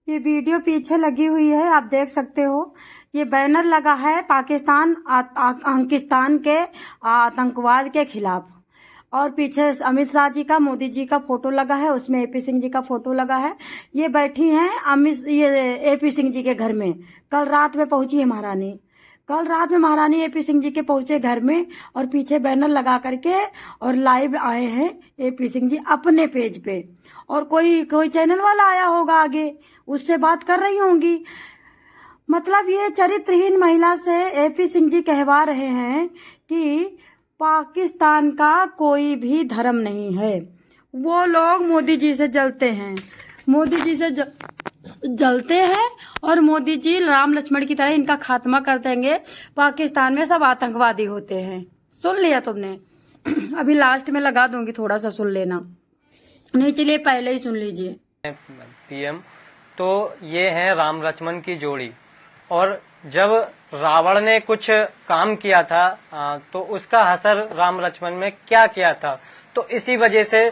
ये वीडियो पीछे लगी हुई है, आप देख सकते हो। ये बैनर लगा है पाकिस्तान के आतंकवाद के खिलाफ, और पीछे अमित शाह जी का, मोदी जी का फोटो लगा है, उसमें एपी सिंह जी का फोटो लगा है। ये बैठी हैं एपी सिंह जी के घर में। कल रात में पहुंची है महारानी। कल रात में महारानी एपी सिंह जी के पहुंचे घर में, और पीछे बैनर लगा करके और लाइव आए हैं एपी सिंह जी अपने पेज पे। और कोई चैनल वाला आया होगा आगे, उससे बात कर रही होंगी। मतलब ये चरित्रहीन महिला से एपी सिंह जी कहवा रहे हैं कि पाकिस्तान का कोई भी धर्म नहीं है। वो लोग मोदी जी से जलते हैं, मोदी जी से जलते हैं, और मोदी जी राम लक्ष्मण की तरह इनका खात्मा कर देंगे। पाकिस्तान में सब आतंकवादी होते हैं। सुन लिया तुमने? अभी लास्ट में लगा दूंगी, थोड़ा सा सुन लेना। नहीं चलिए पहले ही सुन लीजिए। पीएम तो ये है राम लक्ष्मण की जोड़ी, और जब रावण ने कुछ काम किया था तो उसका असर राम लक्ष्मण में क्या किया था, तो इसी वजह से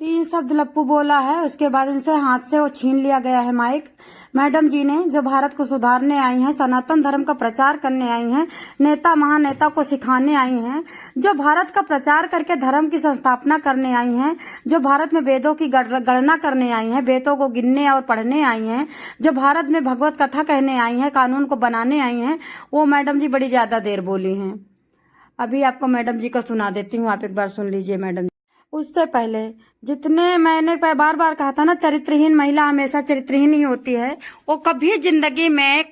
3 शब्द लप्पू बोला है। उसके बाद इनसे हाथ से वो छीन लिया गया है माइक। मैडम जी ने, जो भारत को सुधारने आई हैं, सनातन धर्म का प्रचार करने आई हैं, नेता महानेता को सिखाने आई हैं, जो भारत का प्रचार करके धर्म की संस्थापना करने आई हैं, जो भारत में वेदों की गणना करने आई हैं, वेदों को गिनने और पढ़ने आई हैं, जो भारत में भगवत कथा कहने आई हैं, कानून को बनाने आई हैं, वो मैडम जी बड़ी ज्यादा देर बोली हैं। अभी आपको मैडम जी को सुना देती हूँ, आप एक बार सुन लीजिए मैडम। उससे पहले जितने मैंने बार बार कहा था ना, चरित्रहीन महिला हमेशा चरित्रहीन ही होती है। वो कभी जिंदगी में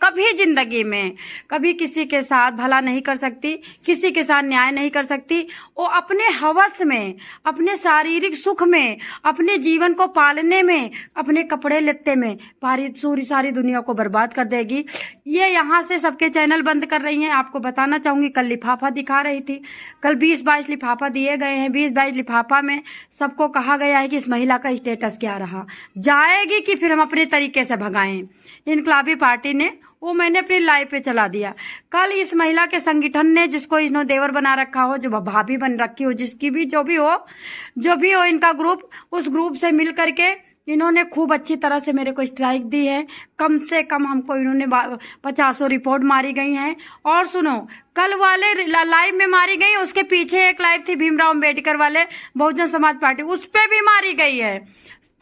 कभी किसी के साथ भला नहीं कर सकती, किसी के साथ न्याय नहीं कर सकती। वो अपने हवस में, अपने शारीरिक सुख में, अपने जीवन को पालने में, अपने कपड़े लत्ते में सारी दुनिया को बर्बाद कर देगी। ये यहाँ से सबके चैनल बंद कर रही हैं। आपको बताना चाहूंगी, कल लिफाफा दिखा रही थी। कल 20-22 लिफाफा दिए गए हैं। 20-22 लिफाफा में सबको कहा गया है कि इस महिला का स्टेटस क्या रहा, जाएगी कि फिर हम अपने तरीके से भगाएं। इनकलाबी पार्टी ने, वो मैंने अपनी लाइव पे चला दिया। कल इस महिला के संगठन ने, जिसको इन्होंने देवर बना रखा हो, जो भाभी बन रखी हो, जिसकी भी जो भी हो इनका ग्रुप, उस ग्रुप से मिल करके इन्होंने खूब अच्छी तरह से मेरे को स्ट्राइक दी है। कम से कम हमको इन्होंने 50 रिपोर्ट मारी गई हैं। और सुनो, कल वाले लाइव में मारी गई, उसके पीछे एक लाइव थी भीमराव अम्बेडकर वाले, बहुजन समाज पार्टी, उस पे भी मारी गई है।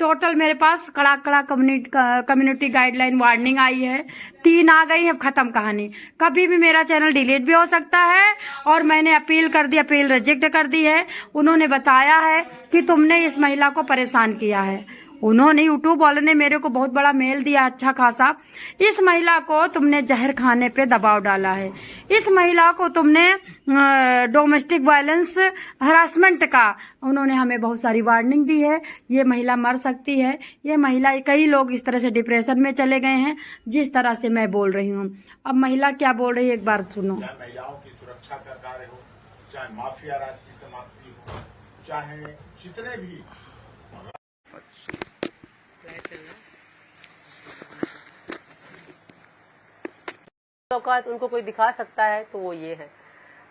टोटल मेरे पास कड़ा कम्युनिटी गाइडलाइन वार्निंग आई है। 3 आ गई है। अब खत्म कहानी। कभी भी मेरा चैनल डिलीट भी हो सकता है, और मैंने अपील कर दी, अपील रिजेक्ट कर दी है। उन्होंने बताया है कि तुमने इस महिला को परेशान किया है। उन्होंने, यूट्यूब वालों ने मेरे को बहुत बड़ा मेल दिया अच्छा खासा। इस महिला को तुमने जहर खाने पे दबाव डाला है। इस महिला को तुमने डोमेस्टिक वायलेंस हरासमेंट का, उन्होंने हमें बहुत सारी वार्निंग दी है। ये महिला मर सकती है। ये महिला, कई लोग इस तरह से डिप्रेशन में चले गए हैं, जिस तरह से मैं बोल रही हूँ। अब महिला क्या बोल रही है, एक बार सुनो। महिलाओं की सुरक्षा का कार्य हो, चाहे माफिया राज की समाप्ति हो, चाहे जितने भी औकात उनको कोई दिखा सकता है तो वो ये है।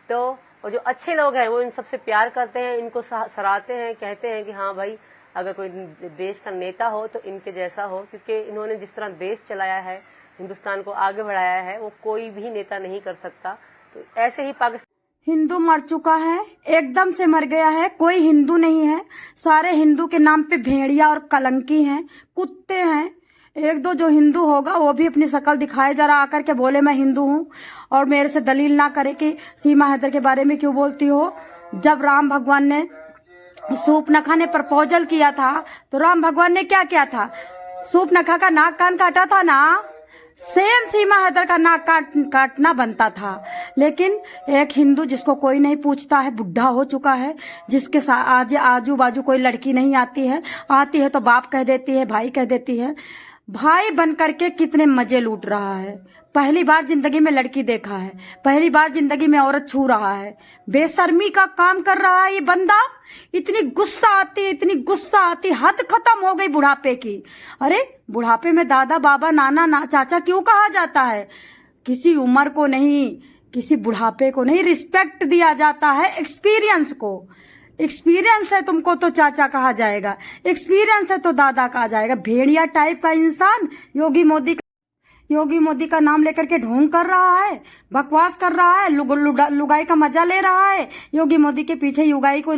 तो और जो अच्छे लोग हैं वो इन सबसे प्यार करते हैं, इनको सराहते हैं, कहते हैं कि हाँ भाई, अगर कोई देश का नेता हो तो इनके जैसा हो, क्योंकि इन्होंने जिस तरह देश चलाया है, हिंदुस्तान को आगे बढ़ाया है, वो कोई भी नेता नहीं कर सकता। तो ऐसे ही पाकिस्तान हिंदू मर चुका है, एकदम से मर गया है। कोई हिंदू नहीं है। सारे हिंदू के नाम पे भेड़िया और कलंकी हैं, कुत्ते हैं। 1-2 जो हिंदू होगा वो भी अपनी शक्ल दिखाए जरा, आकर के बोले मैं हिंदू हूँ, और मेरे से दलील ना करे कि सीमा हैदर के बारे में क्यों बोलती हो। जब राम भगवान ने सूर्पनखा ने प्रपोजल किया था, तो राम भगवान ने क्या किया था? सूर्पनखा का नाक कान काटा था ना। सेम सीमा हैदर का नाक काटना बनता था। लेकिन एक हिंदू जिसको कोई नहीं पूछता है, बुढ़ा हो चुका है, जिसके आजू बाजू कोई लड़की नहीं आती है तो बाप कह देती है, भाई कह देती है। भाई बन करके कितने मजे लूट रहा है। पहली बार जिंदगी में लड़की देखा है, पहली बार जिंदगी में औरत छू रहा है। बेशर्मी का काम कर रहा है ये बंदा। इतनी गुस्सा आती, हद खत्म हो गई बुढ़ापे की। अरे बुढ़ापे में दादा, बाबा, नाना, चाचा क्यों कहा जाता है? किसी उम्र को नहीं, किसी बुढ़ापे को नहीं, रिस्पेक्ट दिया जाता है एक्सपीरियंस को। एक्सपीरियंस है तुमको तो चाचा कहा जाएगा, एक्सपीरियंस है तो दादा कहा जाएगा। भेड़िया टाइप का इंसान योगी मोदी का नाम लेकर के ढोंग कर रहा है, बकवास कर रहा है, लुगाई का मजा ले रहा है। योगी मोदी के पीछे लुगाई को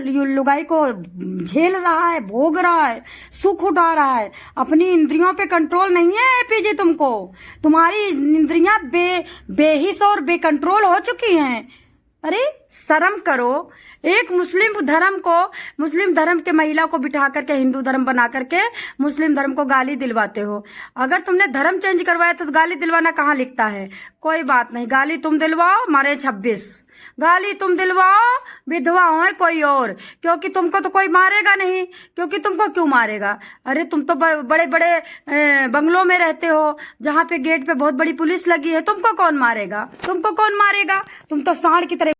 झेल रहा है, भोग रहा है, सुख उठा रहा है। अपनी इंद्रियों पे कंट्रोल नहीं है एपीजी तुमको। तुम्हारी इंद्रियां बेहिस और बेकंट्रोल हो चुकी हैं। अरे शर्म करो। एक मुस्लिम धर्म के महिला को बिठा करके हिंदू धर्म बना करके मुस्लिम धर्म को गाली दिलवाते हो। अगर तुमने धर्म चेंज करवाया तो गाली दिलवाना कहाँ लिखता है? कोई बात नहीं, गाली तुम दिलवाओ, मारे 26 गाली तुम दिलवाओ, विधवा हो कोई और, क्योंकि तुमको तो कोई मारेगा नहीं। क्योंकि तुमको क्यों मारेगा? अरे तुम तो बड़े बड़े बंगलों में रहते हो जहाँ पे गेट पे बहुत बड़ी पुलिस लगी है। तुमको कौन मारेगा? तुम तो सांड की तरह